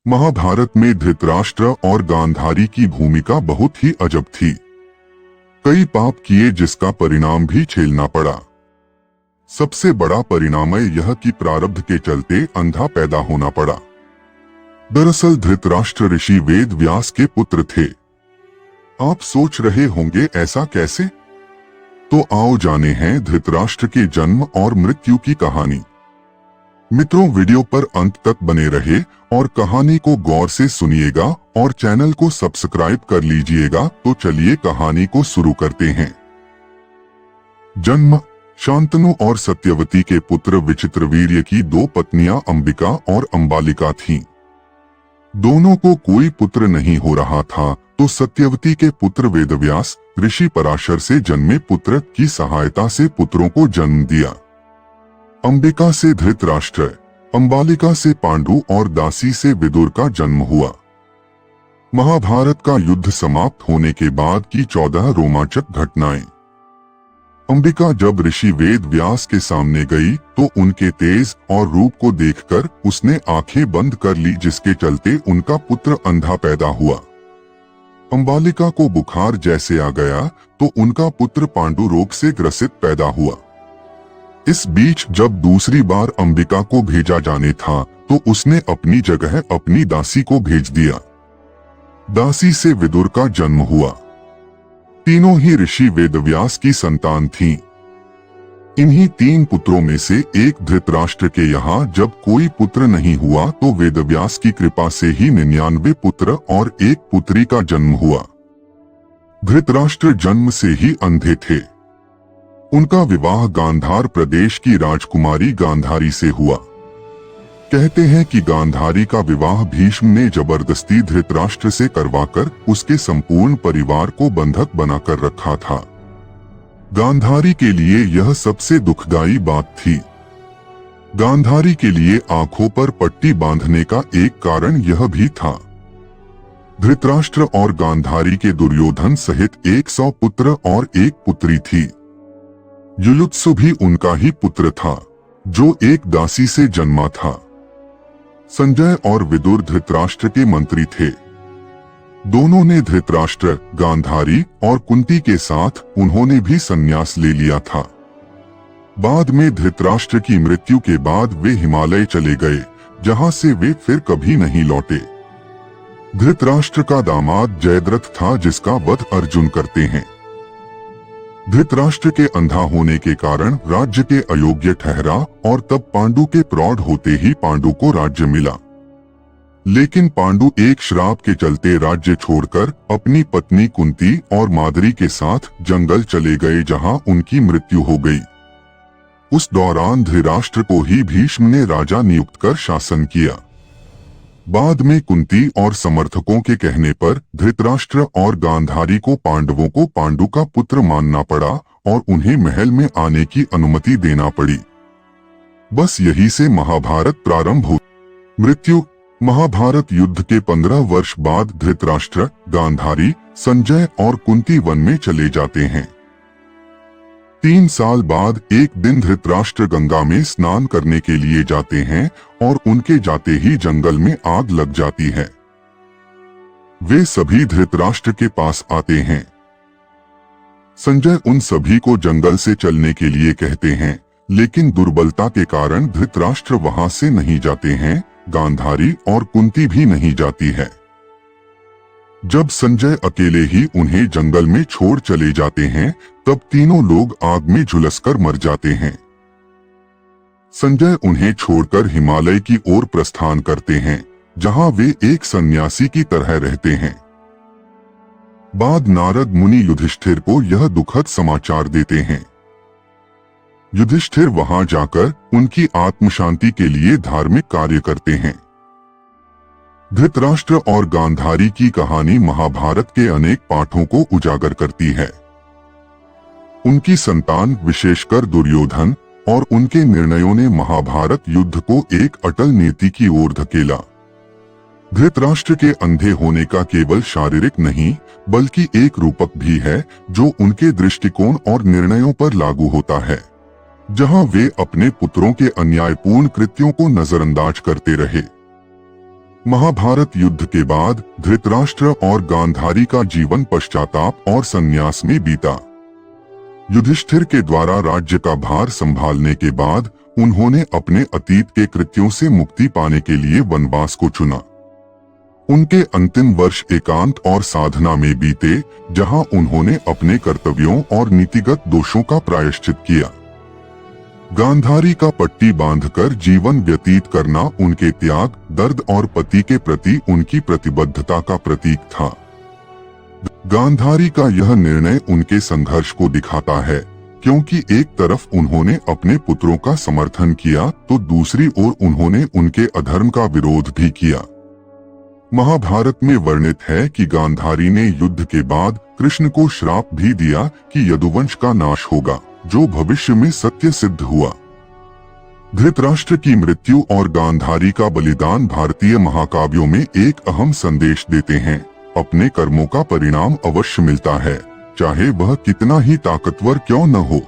महाभारत में धृतराष्ट्र और गांधारी की भूमिका बहुत ही अजब थी। कई पाप किए जिसका परिणाम भी झेलना पड़ा। सबसे बड़ा परिणाम यह कि प्रारब्ध के चलते अंधा पैदा होना पड़ा। दरअसल धृतराष्ट्र ऋषि वेद व्यास के पुत्र थे। आप सोच रहे होंगे ऐसा कैसे? तो आओ जाने हैं धृतराष्ट्र के जन्म और मृत्यु की कहानी। मित्रों, वीडियो पर अंत तक बने रहे और कहानी को गौर से सुनिएगा और चैनल को सब्सक्राइब कर लीजिएगा। तो चलिए कहानी को शुरू करते हैं। जन्म। शांतनु और सत्यवती के पुत्र विचित्रवीर्य की दो पत्नियां अंबिका और अंबालिका थीं। दोनों को कोई पुत्र नहीं हो रहा था तो सत्यवती के पुत्र वेदव्यास ऋषि पराशर से जन्मे पुत्र की सहायता से पुत्रों को जन्म दिया। अंबिका से धृतराष्ट्र, अंबालिका से पांडु और दासी से विदुर का जन्म हुआ। महाभारत का युद्ध समाप्त होने के बाद की 14 रोमांचक घटनाएं। अंबिका जब ऋषि वेद व्यास के सामने गई तो उनके तेज और रूप को देखकर उसने आंखें बंद कर ली, जिसके चलते उनका पुत्र अंधा पैदा हुआ। अंबालिका को बुखार जैसे आ गया तो उनका पुत्र पांडु रोग से ग्रसित पैदा हुआ। इस बीच जब दूसरी बार अंबिका को भेजा जाने था तो उसने अपनी जगह अपनी दासी को भेज दिया। दासी से विदुर का जन्म हुआ। तीनों ही ऋषि वेदव्यास की संतान थीं। इन्हीं 3 पुत्रों में से एक धृतराष्ट्र के यहाँ जब कोई पुत्र नहीं हुआ तो वेदव्यास की कृपा से ही 99 पुत्र और एक पुत्री का जन्म हुआ। धृतराष्ट्र जन्म से ही अंधे थे। उनका विवाह गांधार प्रदेश की राजकुमारी गांधारी से हुआ। कहते हैं कि गांधारी का विवाह भीष्म ने जबरदस्ती धृतराष्ट्र से करवाकर उसके संपूर्ण परिवार को बंधक बनाकर रखा था। गांधारी के लिए यह सबसे दुखदायी बात थी। गांधारी के लिए आंखों पर पट्टी बांधने का एक कारण यह भी था। धृतराष्ट्र और गांधारी के दुर्योधन सहित 100 पुत्र और एक पुत्री थी। युयुत्सु भी उनका ही पुत्र था, जो एक दासी से जन्मा था। संजय और विदुर धृतराष्ट्र के मंत्री थे। दोनों ने धृतराष्ट्र, गांधारी और कुंती के साथ उन्होंने भी संन्यास ले लिया था। बाद में धृतराष्ट्र की मृत्यु के बाद वे हिमालय चले गए, जहां से वे फिर कभी नहीं लौटे। धृतराष्ट्र का दामाद जयद्रथ था, जिसका वध अर्जुन करते हैं। धृतराष्ट्र के अंधा होने के कारण राज्य के अयोग्य ठहरा और तब पांडु के प्रौढ़ होते ही पांडु को राज्य मिला। लेकिन पांडु एक श्राप के चलते राज्य छोड़कर अपनी पत्नी कुंती और माद्री के साथ जंगल चले गए, जहां उनकी मृत्यु हो गई। उस दौरान धृतराष्ट्र को ही भीष्म ने राजा नियुक्त कर शासन किया। बाद में कुंती और समर्थकों के कहने पर धृतराष्ट्र और गांधारी को पांडवों को पांडु का पुत्र मानना पड़ा और उन्हें महल में आने की अनुमति देना पड़ी। बस यही से महाभारत प्रारंभ हुई। मृत्यु। महाभारत युद्ध के 15 वर्ष बाद धृतराष्ट्र, गांधारी, संजय और कुंती वन में चले जाते हैं। 3 साल बाद एक दिन धृतराष्ट्र गंगा में स्नान करने के लिए जाते हैं और उनके जाते ही जंगल में आग लग जाती है। वे सभी धृतराष्ट्र के पास आते हैं। संजय उन सभी को जंगल से चलने के लिए कहते हैं, लेकिन दुर्बलता के कारण धृतराष्ट्र वहां से नहीं जाते हैं। गांधारी और कुंती भी नहीं जाती है। जब संजय अकेले ही उन्हें जंगल में छोड़ चले जाते हैं तब तीनों लोग आग में झुलसकर मर जाते हैं। संजय उन्हें छोड़कर हिमालय की ओर प्रस्थान करते हैं, जहां वे एक सन्यासी की तरह रहते हैं। बाद नारद मुनि युधिष्ठिर को यह दुखद समाचार देते हैं। युधिष्ठिर वहां जाकर उनकी आत्म शांति के लिए धार्मिक कार्य करते हैं। धृतराष्ट्र और गांधारी की कहानी महाभारत के अनेक पाठों को उजागर करती है। उनकी संतान विशेषकर दुर्योधन और उनके निर्णयों ने महाभारत युद्ध को एक अटल नीति की ओर धकेला। धृतराष्ट्र के अंधे होने का केवल शारीरिक नहीं बल्कि एक रूपक भी है, जो उनके दृष्टिकोण और निर्णयों पर लागू होता है। जहां वे अपने पुत्रों के अन्यायपूर्ण कृत्यों को नजरअंदाज करते रहे। महाभारत युद्ध के बाद धृतराष्ट्र और गांधारी का जीवन पश्चाताप और संन्यास में बीता। युधिष्ठिर के द्वारा राज्य का भार संभालने के बाद उन्होंने अपने अतीत के कृत्यों से मुक्ति पाने के लिए वनवास को चुना। उनके अंतिम वर्ष एकांत और साधना में बीते, जहां उन्होंने अपने कर्तव्यों और नीतिगत दोषों का प्रायश्चित किया। गांधारी का पट्टी बांधकर जीवन व्यतीत करना उनके त्याग, दर्द और पति के प्रति उनकी प्रतिबद्धता का प्रतीक था। गांधारी का यह निर्णय उनके संघर्ष को दिखाता है, क्योंकि एक तरफ उन्होंने अपने पुत्रों का समर्थन किया तो दूसरी ओर उन्होंने उनके अधर्म का विरोध भी किया। महाभारत में वर्णित है कि गांधारी ने युद्ध के बाद कृष्ण को श्राप भी दिया कि यदुवंश का नाश होगा, जो भविष्य में सत्य सिद्ध हुआ। धृतराष्ट्र की मृत्यु और गांधारी का बलिदान भारतीय महाकाव्यों में एक अहम संदेश देते हैं। अपने कर्मों का परिणाम अवश्य मिलता है, चाहे वह कितना ही ताकतवर क्यों न हो।